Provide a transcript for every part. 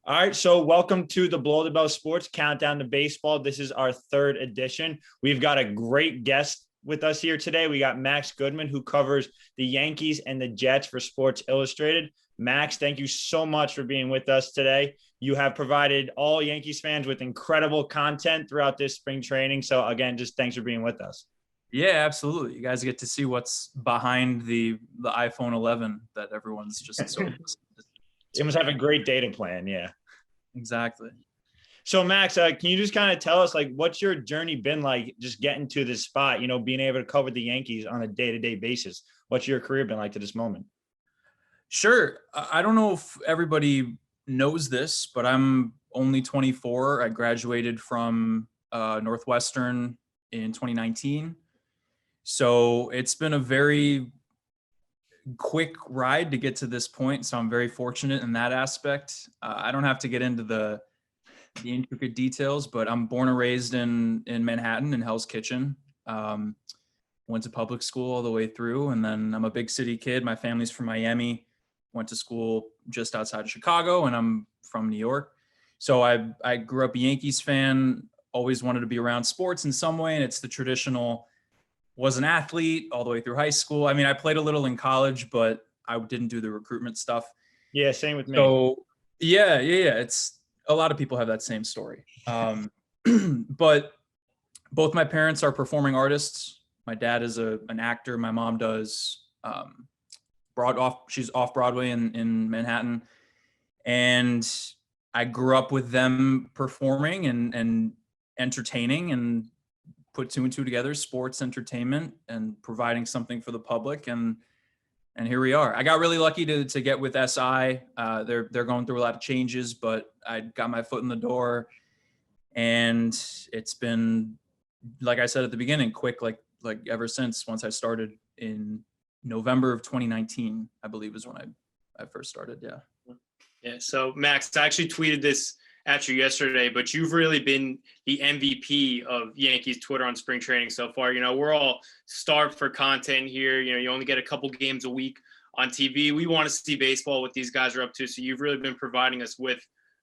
All right, so welcome to the Below the Bell Sports Countdown to Baseball. This is our third edition. We've got a great guest with us here today. We got Max Goodman, who covers the Yankees and the Jets for Sports Illustrated. Max, thank you so much for being with us today. You have provided all Yankees fans with incredible content throughout this spring training. So again, just thanks for being with us. Yeah, absolutely. You guys get to see what's behind the iPhone 11 that everyone's just so You must have a great data plan. Yeah, exactly. So Max, can you just kind of tell us, like, what's your journey been like just getting to this spot, being able to cover the Yankees on a day-to-day basis? What's your career been like to this moment? Sure. I don't know if everybody knows this, but I'm only 24. I graduated from Northwestern in 2019. So it's been a very quick ride to get to this point. So I'm very fortunate in that aspect. I don't have to get into the intricate details, but I'm born and raised in Manhattan in Hell's Kitchen. Went to public school all the way through. And then I'm a big city kid. My family's from Miami. Went to school just outside of Chicago, and I'm from New York. So I grew up a Yankees fan, always wanted to be around sports in some way. And it's the traditional, was an athlete all the way through high school. I mean, I played a little in college, but I didn't do the recruitment stuff. Yeah, same with me. So yeah. It's a lot of people have that same story. But both my parents are performing artists. My dad is an actor. My mom does she's off Broadway in Manhattan. And I grew up with them performing and entertaining, and put two and two together, sports entertainment and providing something for the public. And here we are. I got really lucky to get with SI. They're going through a lot of changes, but I got my foot in the door, and it's been, like I said at the beginning, quick, like ever since, once I started in November of 2019, I believe is when I first started. Yeah. Yeah. So Max, I actually tweeted this at you yesterday, but you've really been the MVP of Yankees Twitter on spring training so far. We're all starved for content here. You only get a couple games a week on TV. We want to see baseball, what these guys are up to. So you've really been providing us with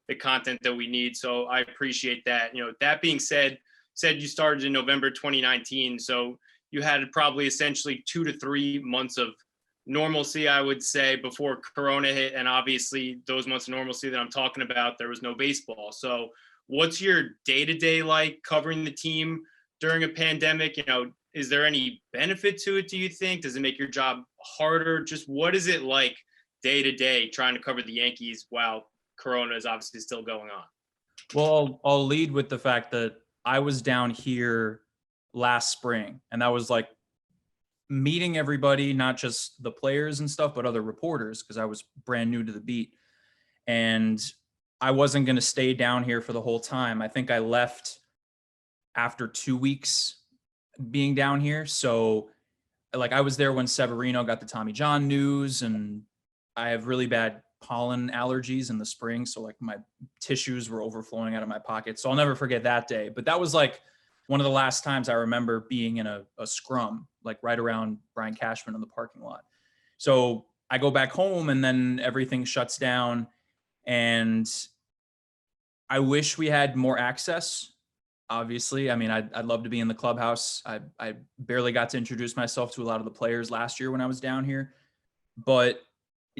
the content that we need. So I appreciate that. That being said you started in November 2019. So you had probably essentially 2 to 3 months of normalcy, I would say, before Corona hit. And obviously those months of normalcy that I'm talking about, there was no baseball. So what's your day-to-day like covering the team during a pandemic? Is there any benefit to it, do you think? Does it make your job harder? Just what is it like day-to-day trying to cover the Yankees while Corona is obviously still going on? Well, I'll lead with the fact that I was down here last spring, and that was like meeting everybody, not just the players and stuff, but other reporters, because I was brand new to the beat. And I wasn't going to stay down here for the whole time. I think I left after 2 weeks being down here. So I was there when Severino got the Tommy John news, and I have really bad pollen allergies in the spring. So my tissues were overflowing out of my pocket. So I'll never forget that day. But that was one of the last times I remember being in a scrum, right around Brian Cashman in the parking lot. So I go back home, and then everything shuts down. And I wish we had more access. Obviously, I mean, I'd love to be in the clubhouse. I barely got to introduce myself to a lot of the players last year when I was down here. But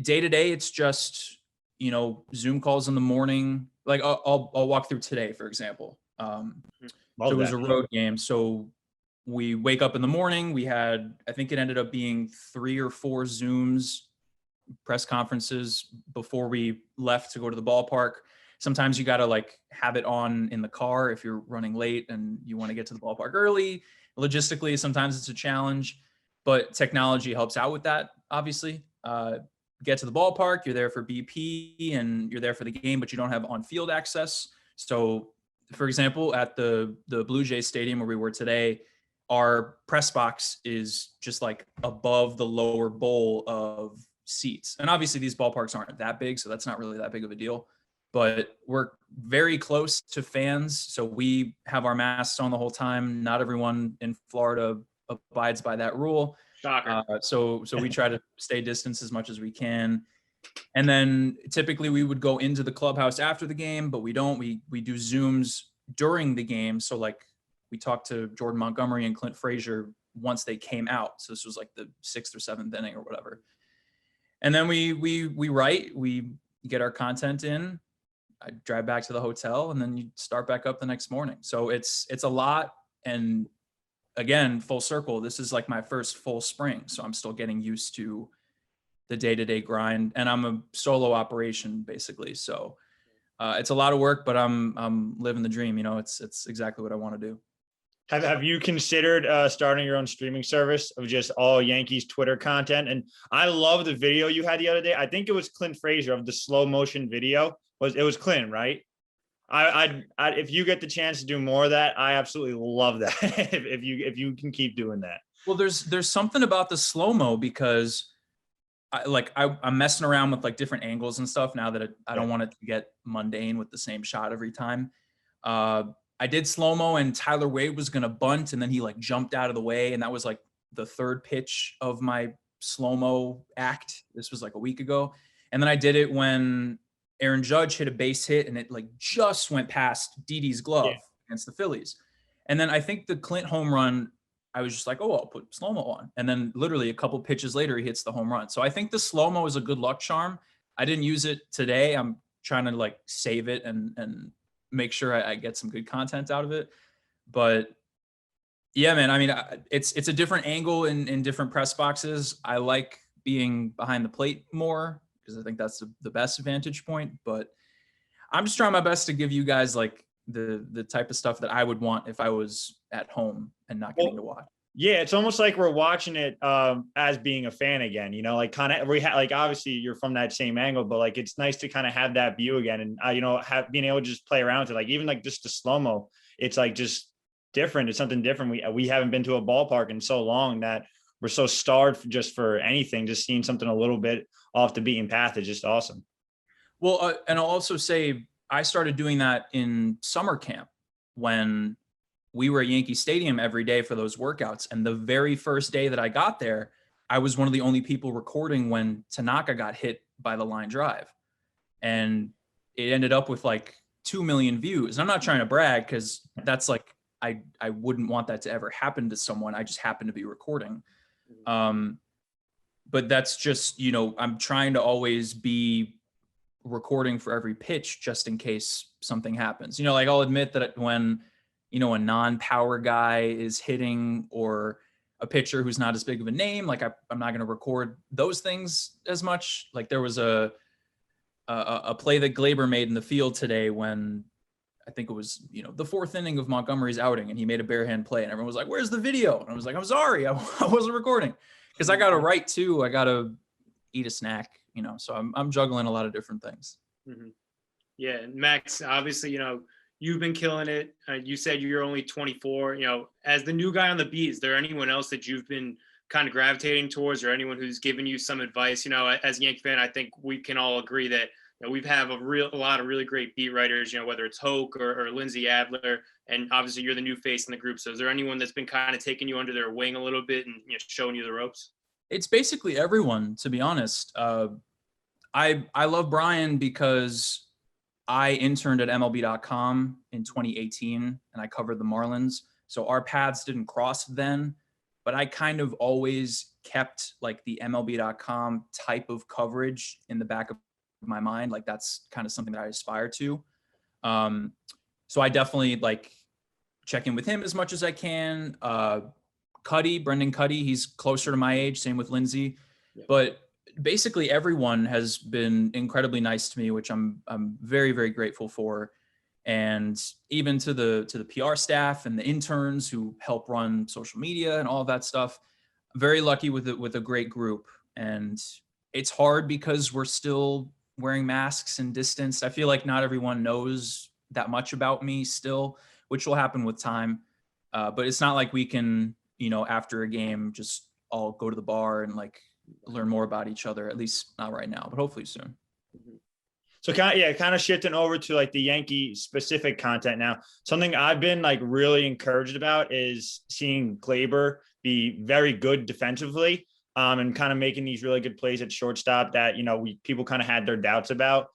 day to day, it's just, Zoom calls in the morning. I'll walk through today, for example. So it was a road game. So we wake up in the morning. We had, I think it ended up being 3 or 4 Zooms, press conferences before we left to go to the ballpark. Sometimes you got to have it on in the car if you're running late and you want to get to the ballpark early. Logistically, sometimes it's a challenge, but technology helps out with that, obviously. Get to the ballpark, you're there for BP and you're there for the game, but you don't have on-field access. So for example, at the Blue Jays Stadium where we were today, our press box is just above the lower bowl of seats. And obviously these ballparks aren't that big, so that's not really that big of a deal. But we're very close to fans, so we have our masks on the whole time. Not everyone in Florida abides by that rule. Shocker. So we try to stay distance as much as we can. And then typically we would go into the clubhouse after the game, but we don't. We do Zooms during the game. So like we talked to Jordan Montgomery and Clint Frazier once they came out. So this was like the 6th or 7th inning or whatever. And then we write, we get our content in. I drive back to the hotel, and then you start back up the next morning. So it's a lot. And again, full circle, this is like my first full spring. So I'm still getting used to the day-to-day grind, and I'm a solo operation basically. So it's a lot of work, but I'm living the dream. You know, it's exactly what I want to do. Have you considered starting your own streaming service of just all Yankees Twitter content? And I love the video you had the other day. I think it was Clint Frazier of the slow motion video. It was Clint, right? I if you get the chance to do more of that, I absolutely love that. if you can keep doing that. Well, there's something about the slow-mo because I'm messing around with like different angles and stuff now that I don't want it to get mundane with the same shot every time. I did slow-mo and Tyler Wade was going to bunt, and then he like jumped out of the way. And that was like the 3rd pitch of my slow-mo act. This was like a week ago. And then I did it when Aaron Judge hit a base hit and it like just went past Didi's glove against the Phillies. And then I think the Clint home run, I was just like, oh, I'll put slow-mo on. And then literally a couple pitches later, he hits the home run. So I think the slow-mo is a good luck charm. I didn't use it today. I'm trying to like save it and make sure I get some good content out of it. But yeah, man, I mean, it's a different angle in different press boxes. I like being behind the plate more because I think that's the best vantage point. But I'm just trying my best to give you guys like the type of stuff that I would want if I was at home and not getting to watch. Yeah, it's almost like we're watching it as being a fan again, you know, like kind of like obviously you're from that same angle, but like it's nice to kind of have that view again and you know, being able to just play around with it, like even like just the slow-mo, it's like just different. It's something different. We haven't been to a ballpark in so long that we're so starved just for anything. Just seeing something a little bit off the beaten path is just awesome. Well, and I'll also say I started doing that in summer camp when we were at Yankee Stadium every day for those workouts. And the very first day that I got there, I was one of the only people recording when Tanaka got hit by the line drive. And it ended up with like 2 million views. And I'm not trying to brag because that's like, I wouldn't want that to ever happen to someone. I just happen to be recording. But that's just, you know, I'm trying to always be recording for every pitch just in case something happens. You know, like I'll admit that when, you know, a non-power guy is hitting or a pitcher who's not as big of a name, like I'm not going to record those things as much. Like there was a play that Glaber made in the field today when I think it was, you know, the 4th inning of Montgomery's outing and he made a bare hand play and everyone was like, where's the video? And I was like, I'm sorry, I wasn't recording because I got to write too. I got to eat a snack, you know, so I'm juggling a lot of different things. Mm-hmm. Yeah. And Max, obviously, you know, you've been killing it. You said you're only 24. You know, as the new guy on the beat, is there anyone else that you've been kind of gravitating towards, or anyone who's given you some advice? You know, as a Yankee fan, I think we can all agree that you know, we've have a lot of really great beat writers. You know, whether it's Hoke or Lindsay Adler, and obviously you're the new face in the group. So, is there anyone that's been kind of taking you under their wing a little bit and you know, showing you the ropes? It's basically everyone, to be honest. I love Brian because I interned at MLB.com in 2018 and I covered the Marlins. So our paths didn't cross then, but I kind of always kept like the MLB.com type of coverage in the back of my mind. Like that's kind of something that I aspire to. So I definitely like check in with him as much as I can. Brendan Cuddy, he's closer to my age. Same with Lindsay, but basically everyone has been incredibly nice to me, which I'm very, very grateful for. And even to the PR staff and the interns who help run social media and all of that stuff, very lucky with a great group. And it's hard because we're still wearing masks and distance. I feel like not everyone knows that much about me still, which will happen with time. But it's not like we can, you know, after a game, just all go to the bar and like learn more about each other, at least not right now, but hopefully soon. So kind of shifting over to like the Yankee specific content now. Something I've been like really encouraged about is seeing Glaber be very good defensively. and kind of making these really good plays at shortstop that, people kind of had their doubts about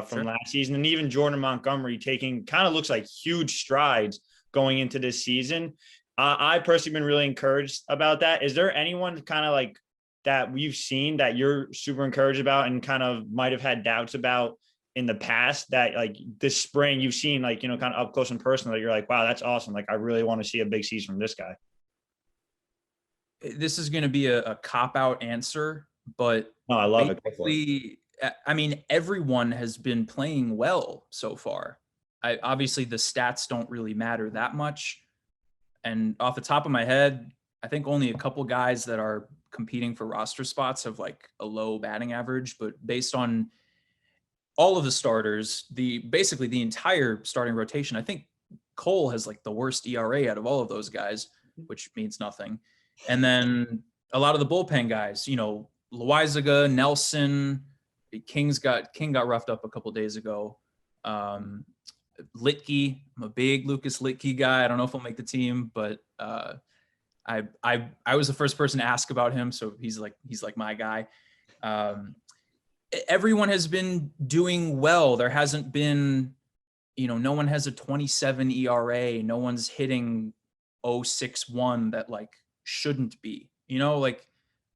from last season. And even Jordan Montgomery taking kind of looks like huge strides going into this season. I personally been really encouraged about that. Is there anyone kind of like that we've seen that you're super encouraged about and kind of might have had doubts about in the past that like this spring you've seen like, kind of up close and personal that you're like, wow, that's awesome. Like, I really want to see a big season from this guy. This is going to be a cop-out answer, but no, I love it. I mean, everyone has been playing well so far. Obviously the stats don't really matter that much. And off the top of my head, I think only a couple guys that are competing for roster spots have like a low batting average, but based on all of the starters, basically the entire starting rotation, I think Cole has like the worst ERA out of all of those guys, which means nothing. And then a lot of the bullpen guys, Loaizaga, Nelson, King got roughed up a couple days ago. Litke, I'm a big Lucas Litke guy. I don't know if he'll make the team, but I was the first person to ask about him, so he's like my guy. Everyone has been doing well. There hasn't been, no one has a 27 ERA. No one's hitting 0.61 that like shouldn't be. Like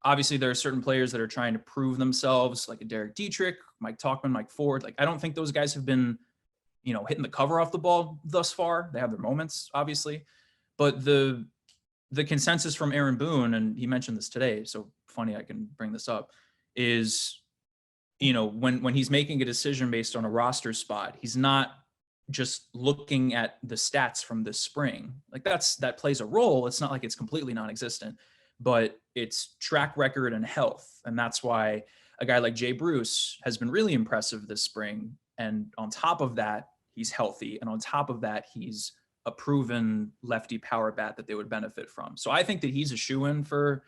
obviously there are certain players that are trying to prove themselves, like a Derek Dietrich, Mike Tauchman, Mike Ford. Like I don't think those guys have been, hitting the cover off the ball thus far. They have their moments, obviously, but the consensus from Aaron Boone, and he mentioned this today, so funny I can bring this up, is, when he's making a decision based on a roster spot, he's not just looking at the stats from this spring. Like that plays a role. It's not like it's completely non-existent, but it's track record and health. And that's why a guy like Jay Bruce has been really impressive this spring. And on top of that, he's healthy. And on top of that, he's a proven lefty power bat that they would benefit from. So I think that he's a shoo-in for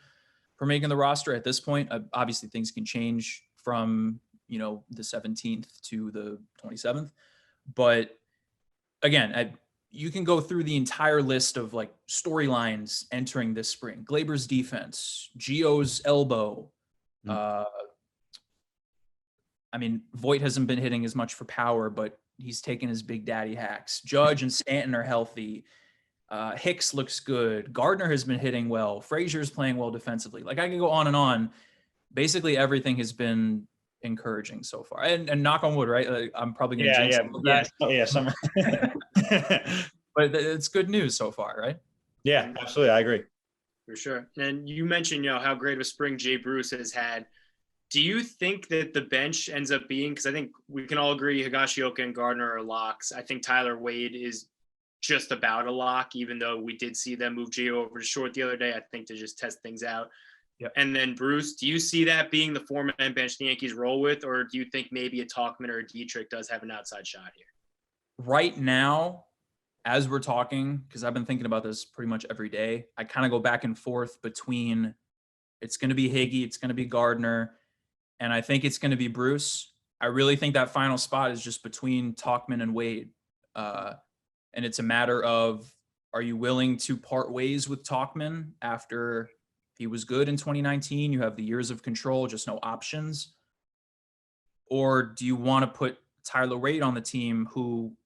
making the roster at this point. Obviously things can change from, the 17th to the 27th, but again, you can go through the entire list of like storylines entering this spring. Glaber's defense, Gio's elbow. I mean, Voit hasn't been hitting as much for power, but he's taken his big daddy hacks. Judge and Stanton are healthy. Hicks looks good. Gardner has been hitting well. Frazier's playing well defensively. Like I can go on and on. Basically everything has been encouraging so far, and knock on wood, right? I'm probably gonna summer. But it's good news so far, right? Yeah, absolutely, I agree for sure. And you mentioned how great of a spring Jay Bruce has had. Do you think that the bench ends up being, because I think we can all agree Higashioka and Gardner are locks. I think Tyler Wade is just about a lock, even though we did see them move Gio over to short the other day, I think, to just test things out. Yep. And then Bruce, do you see that being the four-man bench the Yankees roll with, or do you think maybe a Tauchman or a Dietrich does have an outside shot here? Right now, as we're talking, because I've been thinking about this pretty much every day, I kind of go back and forth between it's going to be Higgy, it's going to be Gardner, and I think it's going to be Bruce. I really think that final spot is just between Tauchman and Wade. And it's a matter of, are you willing to part ways with Tauchman after he was good in 2019? You have the years of control, just no options. Or do you want to put Tyler Wade on the team, who,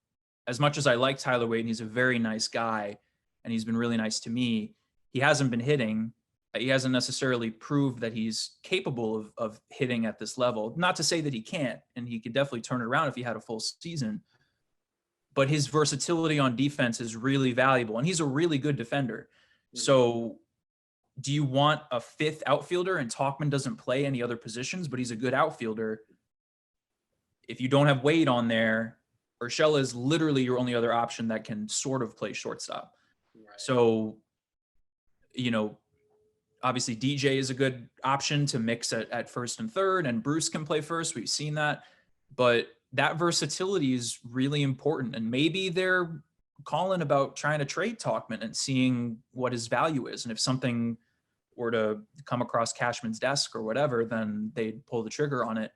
as much as I like Tyler Wade, and he's a very nice guy, and he's been really nice to me, he hasn't been hitting. He hasn't necessarily proved that he's capable of hitting at this level. Not to say that he can't, and he could definitely turn it around if he had a full season. But his versatility on defense is really valuable, and he's a really good defender. So do you want a fifth outfielder, and Tauchman doesn't play any other positions, but he's a good outfielder? If you don't have Wade on there, Urshela is literally your only other option that can sort of play shortstop. Right. So, obviously DJ is a good option to mix at first and third, and Bruce can play first. We've seen that, but that versatility is really important. And maybe they're calling about trying to trade Tauchman and seeing what his value is. And if something were to come across Cashman's desk or whatever, then they'd pull the trigger on it.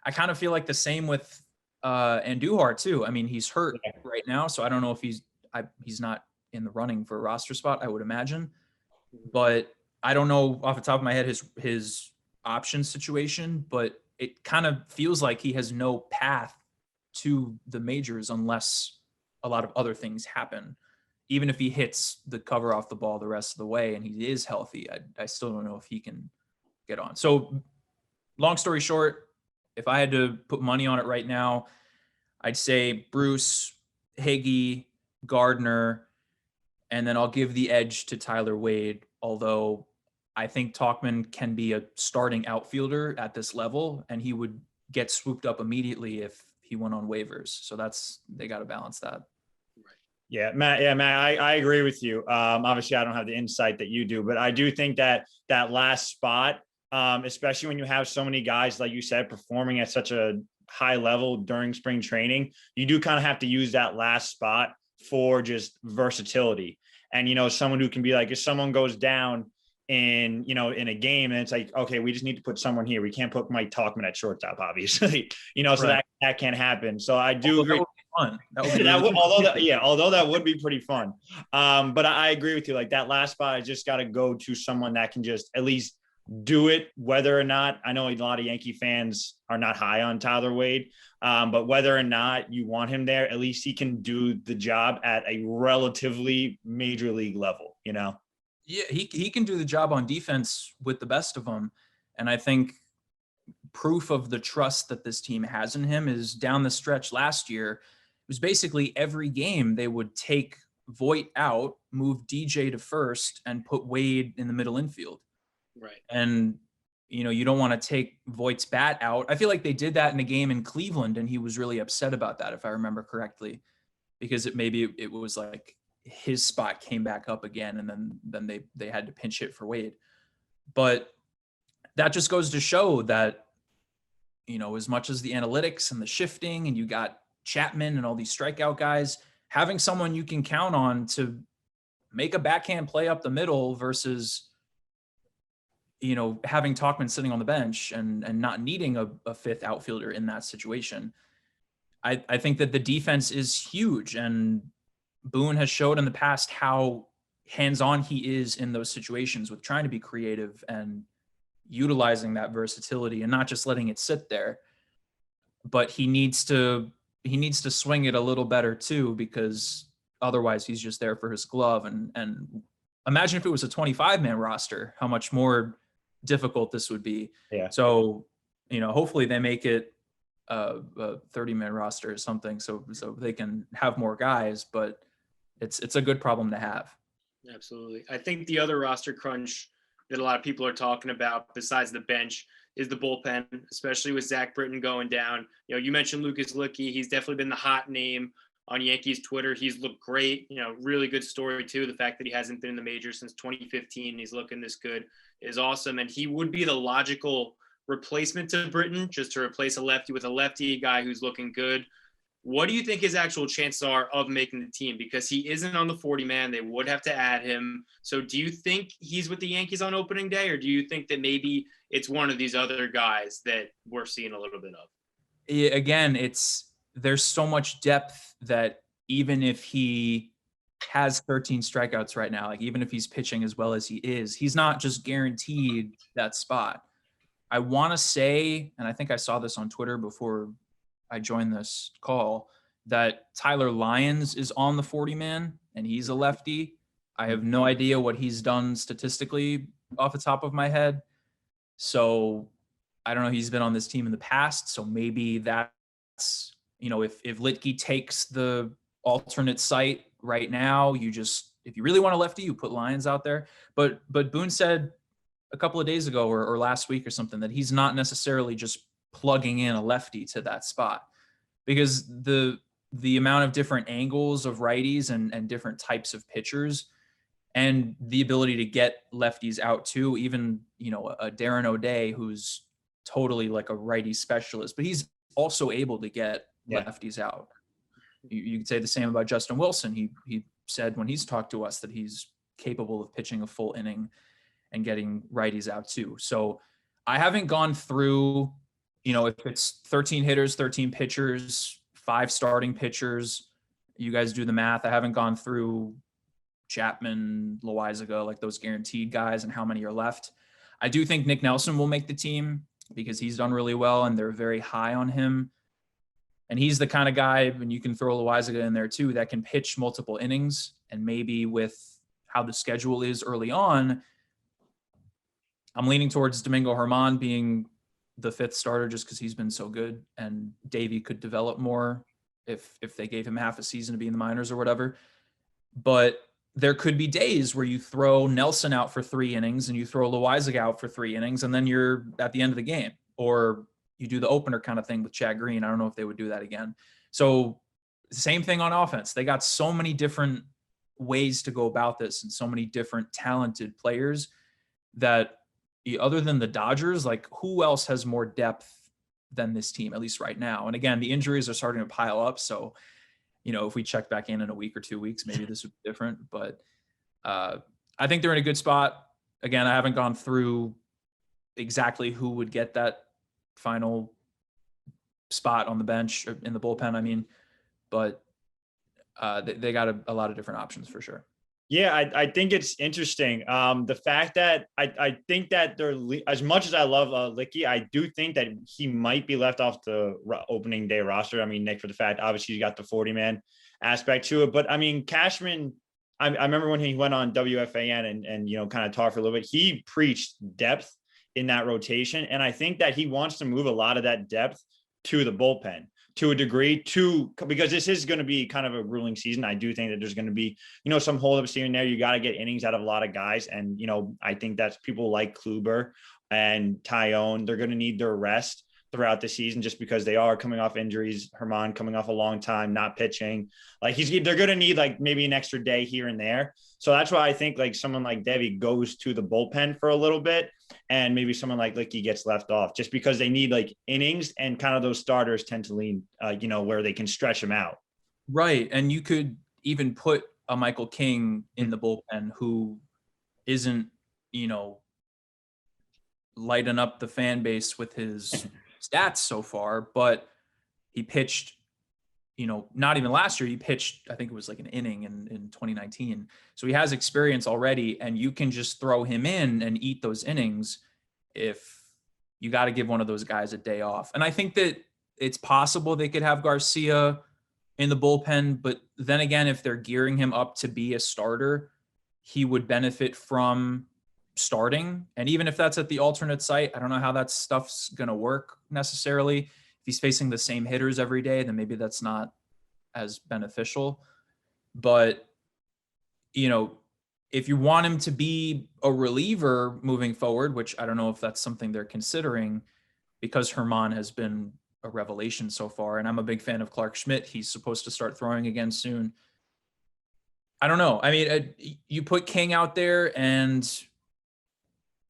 I kind of feel like the same with Andujar too. I mean, he's hurt right now, so I don't know if he's not in the running for a roster spot, I would imagine. But I don't know off the top of my head his option situation, but it kind of feels like he has no path to the majors unless a lot of other things happen. Even if he hits the cover off the ball the rest of the way and he is healthy, I still don't know if he can get on. So long story short, if I had to put money on it right now, I'd say Bruce, Higgy, Gardner, and then I'll give the edge to Tyler Wade, although I think Tauchman can be a starting outfielder at this level, and he would get swooped up immediately if he went on waivers. So they got to balance that. Yeah, Matt. Yeah, Matt. I agree with you. Obviously, I don't have the insight that you do, but I do think that last spot, especially when you have so many guys, like you said, performing at such a high level during spring training, you do kind of have to use that last spot for just versatility. And, someone who can be like, if someone goes down in a game and it's like, okay, we just need to put someone here. We can't put Mike Tauchman at shortstop, obviously, so Right. that can't happen. So I do agree. Fun. That would be really although that would be pretty fun. But I agree with you. Like that last spot, I just got to go to someone that can just at least do it, whether or not, I know a lot of Yankee fans are not high on Tyler Wade, but whether or not you want him there, at least he can do the job at a relatively major league level, Yeah, he can do the job on defense with the best of them. And I think proof of the trust that this team has in him is down the stretch last year. It was basically every game they would take Voit out, move DJ to first, and put Wade in the middle infield. Right. And, you don't want to take Voigt's bat out. I feel like they did that in a game in Cleveland, and he was really upset about that, if I remember correctly, because it was like his spot came back up again, and then they had to pinch hit for Wade. But that just goes to show that, as much as the analytics and the shifting, and you got Chapman and all these strikeout guys, having someone you can count on to make a backhand play up the middle versus, having Tauchman sitting on the bench and not needing a fifth outfielder in that situation. I think that the defense is huge, and Boone has showed in the past how hands-on he is in those situations with trying to be creative and utilizing that versatility and not just letting it sit there. But he needs to swing it a little better too, because otherwise he's just there for his glove. And imagine if it was a 25-man roster, how much more difficult this would be. Yeah. So, hopefully they make it a 30-man roster or something so they can have more guys, but it's a good problem to have. Absolutely. I think the other roster crunch that a lot of people are talking about besides the bench is the bullpen, especially with Zach Britton going down. You mentioned Lucas Luetge. He's definitely been the hot name on Yankees Twitter. He's looked great, really good story too. The fact that he hasn't been in the majors since 2015, he's looking this good is awesome. And he would be the logical replacement to Britton, just to replace a lefty with a lefty guy who's looking good. What do you think his actual chances are of making the team? Because he isn't on the 40-man. They would have to add him. So do you think he's with the Yankees on opening day, or do you think that maybe it's one of these other guys that we're seeing a little bit of? Again, there's so much depth that even if he has 13 strikeouts right now, like even if he's pitching as well as he is, he's not just guaranteed that spot. I want to say, and I think I saw this on Twitter before I joined this call, that Tyler Lyons is on the 40-man and he's a lefty. I have no idea what he's done statistically off the top of my head. So I don't know. He's been on this team in the past. So maybe that's, if Luetge takes the alternate site right now, if you really want a lefty, you put Lyons out there. But Boone said a couple of days ago or last week or something that he's not necessarily just plugging in a lefty to that spot, because the amount of different angles of righties and different types of pitchers and the ability to get lefties out too, even, a Darren O'Day, who's totally like a righty specialist, but he's also able to get lefties out. You could say the same about Justin Wilson. He said when he's talked to us that he's capable of pitching a full inning and getting righties out too. So I haven't gone through, if it's 13 hitters, 13 pitchers, 5 starting pitchers, you guys do the math. I haven't gone through Chapman, Loizaga, like those guaranteed guys, and how many are left. I do think Nick Nelson will make the team because he's done really well and they're very high on him. And he's the kind of guy, and you can throw Loizaga in there too, that can pitch multiple innings. And maybe with how the schedule is early on, I'm leaning towards Domingo Germán being the fifth starter just because he's been so good, and Davey could develop more if they gave him half a season to be in the minors or whatever. But there could be days where you throw Nelson out for 3 innings and you throw Loizaga out for 3 innings, and then you're at the end of the game. Or you do the opener kind of thing with Chad Green. I don't know if they would do that again. So same thing on offense. They got so many different ways to go about this and so many different talented players that other than the Dodgers, like who else has more depth than this team, at least right now? And again, the injuries are starting to pile up. So, if we check back in a week or 2 weeks, maybe this would be different. But I think they're in a good spot. Again, I haven't gone through exactly who would get that final spot on the bench or in the bullpen. I mean, but they got a lot of different options for sure. Yeah, I think it's interesting. The fact that I think that they're, as much as I love Licky, I do think that he might be left off the opening day roster. I mean, Nick, for the fact, obviously you got the 40-man aspect to it, but I mean, Cashman, I remember when he went on WFAN and kind of talked for a little bit, he preached depth in that rotation. And I think that he wants to move a lot of that depth to the bullpen to a degree, because this is going to be kind of a grueling season. I do think that there's going to be, some holdups here and there. You got to get innings out of a lot of guys. And, I think that's people like Kluber and Tyone. They're going to need their rest throughout the season just because they are coming off injuries. Germán coming off a long time, not pitching. Like they're going to need like maybe an extra day here and there. So that's why I think like someone like Devi goes to the bullpen for a little bit, and maybe someone like Licky gets left off just because they need like innings, and kind of those starters tend to lean, where they can stretch them out. Right. And you could even put a Michael King in the bullpen who isn't, lighting up the fan base with his stats so far, but he pitched, not even last year, he pitched, I think it was like an inning in 2019. So he has experience already, and you can just throw him in and eat those innings if you got to give one of those guys a day off. And I think that it's possible they could have Garcia in the bullpen, but then again, if they're gearing him up to be a starter, he would benefit from starting. And even if that's at the alternate site, I don't know how that stuff's going to work necessarily. If he's facing the same hitters every day, then maybe that's not as beneficial. But, if you want him to be a reliever moving forward, which I don't know if that's something they're considering, because Germán has been a revelation so far, and I'm a big fan of Clark Schmidt. He's supposed to start throwing again soon. I don't know. I mean, you put King out there, and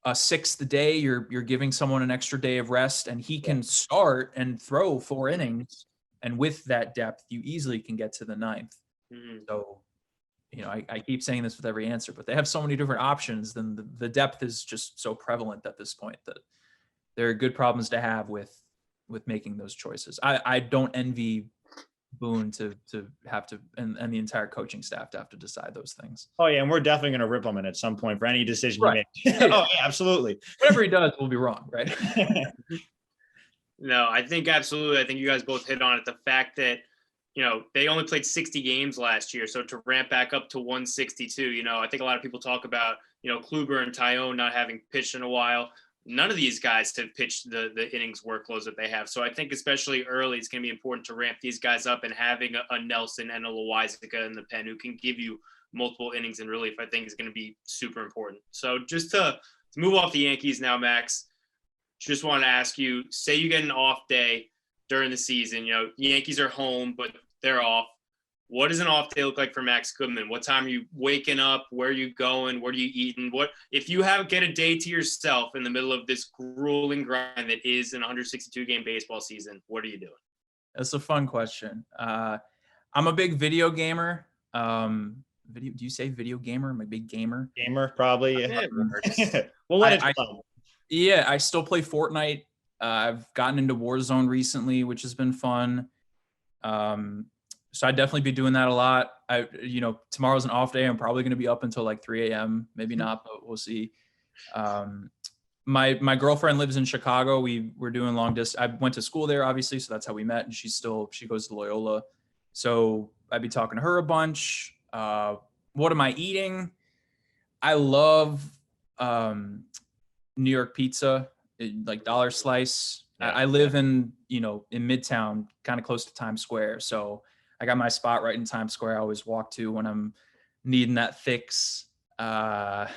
a sixth day, you're giving someone an extra day of rest, and he can start and throw 4 innings. And with that depth, you easily can get to the 9th. Mm-hmm. So, I keep saying this with every answer, but they have so many different options. Then the depth is just so prevalent at this point that there are good problems to have with making those choices. I don't envy Boone to have to, and the entire coaching staff to have to decide those things. Oh yeah, and we're definitely going to rip him at some point for any decision right. he makes. Oh yeah, absolutely. Whatever he does will be wrong, right? No, I think absolutely. I think you guys both hit on it. The fact that they only played 60 games last year, so to ramp back up to 162, I think a lot of people talk about Kluber and Tyone not having pitched in a while. None of these guys have pitched the innings workloads that they have. So I think especially early, it's going to be important to ramp these guys up, and having a Nelson and a Loizaga in the pen who can give you multiple innings in relief, I think is going to be super important. So just to move off the Yankees now, Max, just want to ask you, say you get an off day during the season, Yankees are home, but they're off. What does an off day look like for Max Goodman? What time are you waking up? Where are you going? What are you eating? What if you get a day to yourself in the middle of this grueling grind that is an 162 game baseball season? What are you doing? That's a fun question. I'm a big video gamer. Do you say video gamer? I'm a big gamer. Gamer, probably. We'll let it flow. Yeah, I still play Fortnite. I've gotten into Warzone recently, which has been fun. So I'd definitely be doing that a lot. Tomorrow's an off day. I'm probably going to be up until like 3 a.m. Maybe not, but we'll see. My girlfriend lives in Chicago. We're doing long distance. I went to school there, obviously, so that's how we met. And she goes to Loyola. So I'd be talking to her a bunch. What am I eating? I love New York pizza, like Dollar Slice. Yeah. I live in Midtown, kind of close to Times Square. So I got my spot right in Times Square. I always walk to when I'm needing that fix. I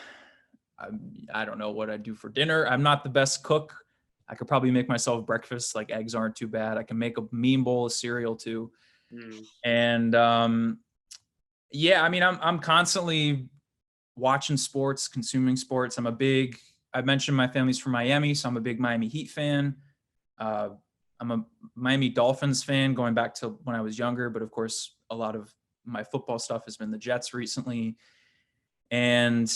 don't know what I do for dinner. I'm not the best cook. I could probably make myself breakfast. Like eggs aren't too bad. I can make a mean bowl of cereal too. And I'm constantly watching sports, consuming sports. I mentioned my family's from Miami, so I'm a big Miami Heat fan. I'm a Miami Dolphins fan going back to when I was younger, but of course, a lot of my football stuff has been the Jets recently. And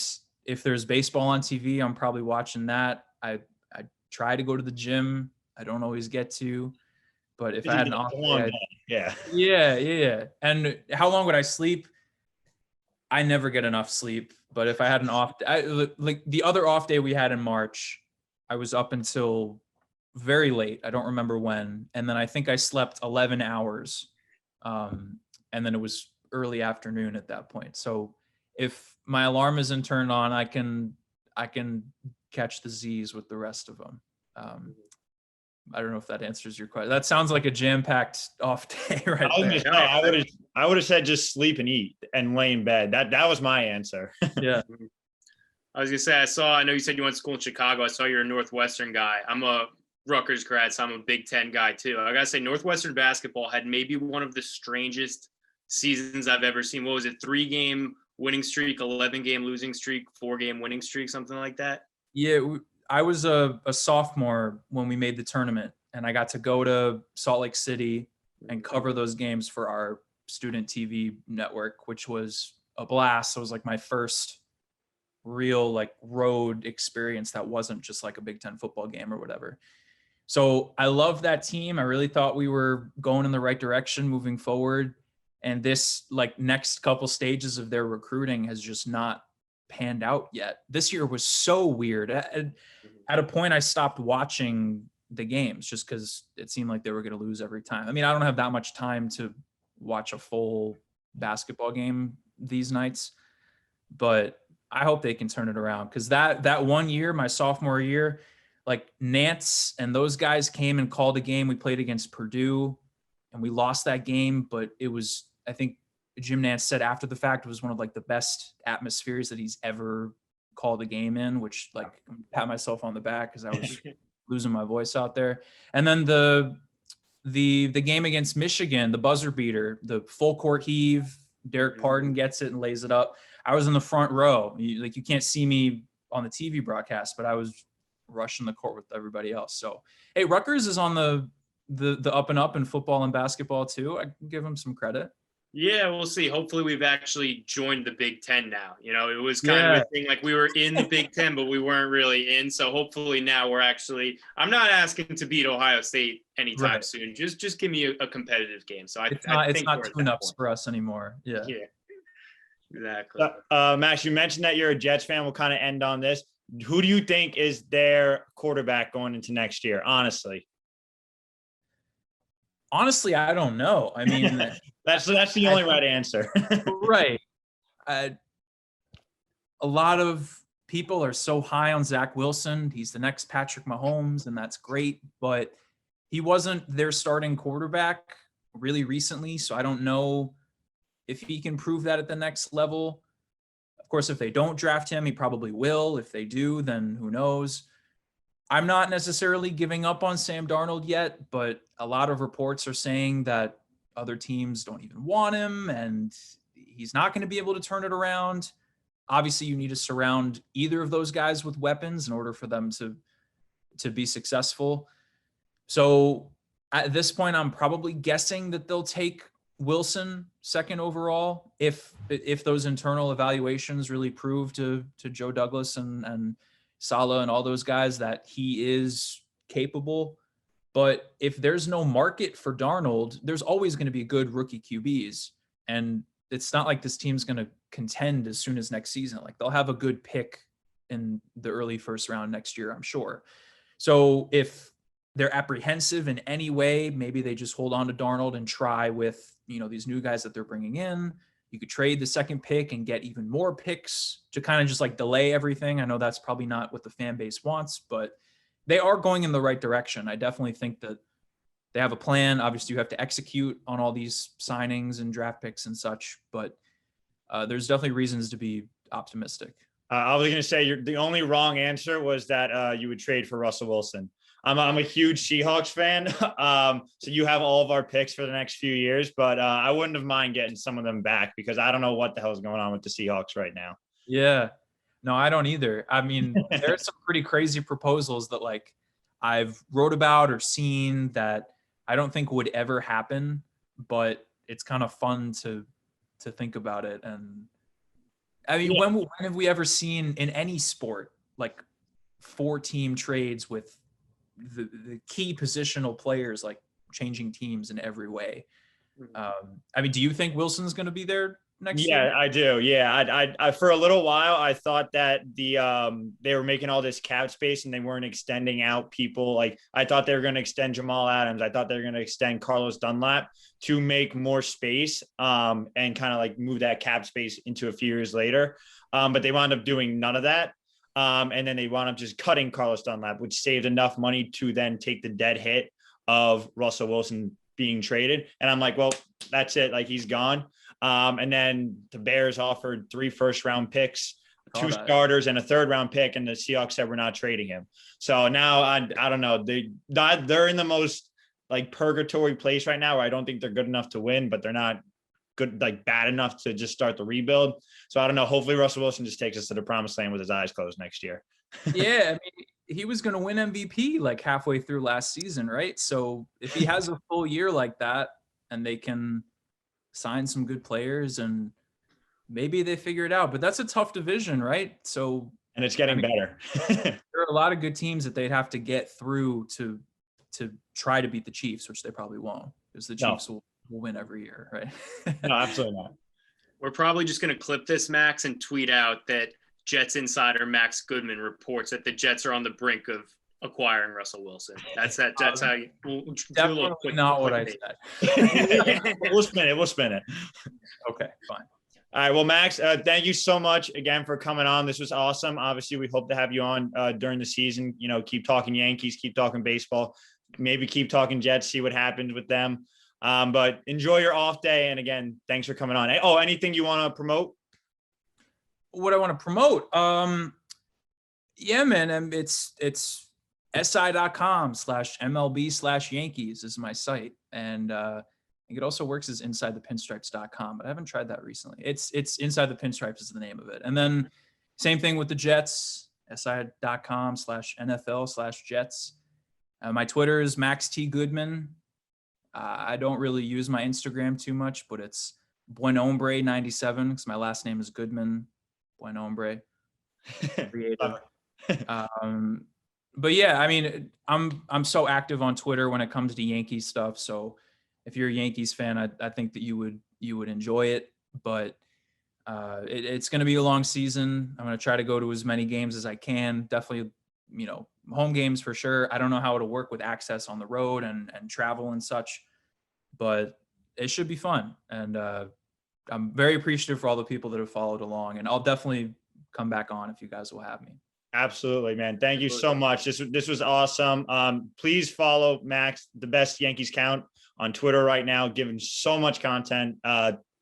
if there's baseball on TV, I'm probably watching that. I try to go to the gym. I don't always get to, but if I had an off day, yeah. And how long would I sleep? I never get enough sleep, but if I had an off day, like the other off day we had in March, I was up until very late. I don't remember when. And then I think I slept 11 hours. And then it was early afternoon at that point. So if my alarm isn't turned on, I can catch the Z's with the rest of them. I don't know if that answers your question. That sounds like a jam-packed off day right there. I would have said just sleep and eat and lay in bed. That was my answer. Yeah. I was gonna say, I know you said you went to school in Chicago. I saw you're a Northwestern guy. I'm a Rutgers grad, so I'm a Big Ten guy too. I gotta say, Northwestern basketball had maybe one of the strangest seasons I've ever seen. What was it? 3-game winning streak, 11-game losing streak, 4-game winning streak, something like that. Yeah, I was a sophomore when we made the tournament, and I got to go to Salt Lake City and cover those games for our student TV network, which was a blast. So it was like my first real like road experience that wasn't just like a Big Ten football game or whatever. So I love that team. I really thought we were going in the right direction moving forward. And this like next couple stages of their recruiting has just not panned out yet. This year was so weird. At a point, I stopped watching the games just because it seemed like they were going to lose every time. I mean, I don't have that much time to watch a full basketball game these nights, but I hope they can turn it around, because that one year, my sophomore year, like Nance and those guys came and called a game. We played against Purdue and we lost that game, but it was, I think Jim Nance said after the fact, it was one of like the best atmospheres that he's ever called a game in, which like pat myself on the back because I was losing my voice out there. And then the game against Michigan, the buzzer beater, the full court heave, Derek Pardon gets it and lays it up. I was in the front row. You can't see me on the TV broadcast, but I was rushing the court with everybody else. So, hey, Rutgers is on the up and up in football and basketball too. I can give them some credit. Yeah, we'll see. Hopefully we've actually joined the Big Ten now. It was kind of a thing like we were in the Big Ten, but we weren't really in. So hopefully now we're actually – I'm not asking to beat Ohio State anytime soon. Just give me a competitive game. So it's not tune-ups for us anymore. Yeah. Yeah, exactly. Max, you mentioned that you're a Jets fan. We'll kind of end on this. Who do you think is their quarterback going into next year, honestly? Honestly, I don't know. I mean, that's the only right answer. Right. A lot of people are so high on Zack Wilson. He's the next Patrick Mahomes, and that's great. But he wasn't their starting quarterback really recently, so I don't know if he can prove that at the next level. Of course, if they don't draft him, he probably will. If they do, then who knows? I'm not necessarily giving up on Sam Darnold yet, but a lot of reports are saying that other teams don't even want him and he's not going to be able to turn it around. Obviously, you need to surround either of those guys with weapons in order for them to be successful. So at this point, I'm probably guessing that they'll take Wilson second overall if those internal evaluations really prove to Joe Douglas and Saleh and all those guys that he is capable. But if there's no market for Darnold, there's always going to be good rookie QBs. And it's not like this team's going to contend as soon as next season. Like they'll have a good pick in the early first round next year, I'm sure. So if they're apprehensive in any way, maybe they just hold on to Darnold and try with, these new guys that they're bringing in. You could trade the second pick and get even more picks to kind of just like delay everything. I know that's probably not what the fan base wants, but they are going in the right direction. I definitely think that they have a plan. Obviously, you have to execute on all these signings and draft picks and such, but there's definitely reasons to be optimistic. I was going to say the only wrong answer was that you would trade for Russell Wilson. I'm a huge Seahawks fan. So you have all of our picks for the next few years, but I wouldn't have mind getting some of them back because I don't know what the hell is going on with the Seahawks right now. Yeah, no, I don't either. I mean, there's some pretty crazy proposals that like I've wrote about or seen that I don't think would ever happen, but it's kind of fun to think about it. And I mean, when have we ever seen in any sport like 4-team trades with the key positional players like changing teams in every way? I mean, do you think Wilson's going to be there next year? Yeah, I do. Yeah, I for a little while I thought that they were making all this cap space and they weren't extending out people. Like I thought they were going to extend Jamal Adams. I thought they were going to extend Carlos Dunlap to make more space and kind of like move that cap space into a few years later. But they wound up doing none of that. And then they wound up just cutting Carlos Dunlap, which saved enough money to then take the dead hit of Russell Wilson being traded. And I'm like, well, that's it. Like he's gone. And then the Bears offered 3 first-round picks, 2 starters, and a 3rd-round pick, and the Seahawks said we're not trading him. So now I don't know. They're in the most like purgatory place right now where I don't think they're good enough to win, but they're not good, like bad enough to just start the rebuild. So I don't know. Hopefully Russell Wilson just takes us to the promised land with his eyes closed next year. Yeah, I mean, he was going to win MVP like halfway through last season, right? So if he has a full year like that and they can sign some good players and maybe they figure it out, but that's a tough division, right? So, and it's getting better. There are a lot of good teams that they'd have to get through to try to beat the Chiefs, which they probably won't because the Chiefs will win every year, right? No, absolutely not. We're probably just going to clip this, Max, and tweet out that Jets insider Max Goodman reports that the Jets are on the brink of acquiring Russell Wilson. That's how you definitely not what I said. We'll spin it. Okay, fine. All right. Well, Max, thank you so much again for coming on. This was awesome. Obviously, we hope to have you on during the season. Keep talking Yankees, keep talking baseball, maybe keep talking Jets, see what happens with them. But enjoy your off day. And again, thanks for coming on. Oh, anything you want to promote? What I want to promote? Yeah, man. It's si.com/MLB/Yankees is my site. And I think it also works as InsideThePinstripes.com, but I haven't tried that recently. It's Inside the Pinstripes is the name of it. And then same thing with the Jets, si.com/NFL/Jets. My Twitter is Max T. Goodman. I don't really use my Instagram too much, but it's Buenombre97 because my last name is Goodman. Buenombre. Creative. But yeah, I mean, I'm so active on Twitter when it comes to Yankees stuff. So if you're a Yankees fan, I think that you would enjoy it. But it's going to be a long season. I'm going to try to go to as many games as I can. Definitely, home games for sure. I don't know how it'll work with access on the road and travel and such, but it should be fun. And I'm very appreciative for all the people that have followed along. And I'll definitely come back on if you guys will have me. Absolutely, man. Thank you so much. This was awesome. Please follow Max, the best Yankees count, on Twitter right now, giving so much content.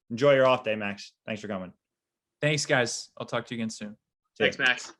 Enjoy your off day, Max. Thanks for coming. Thanks, guys. I'll talk to you again soon. Thanks, Max.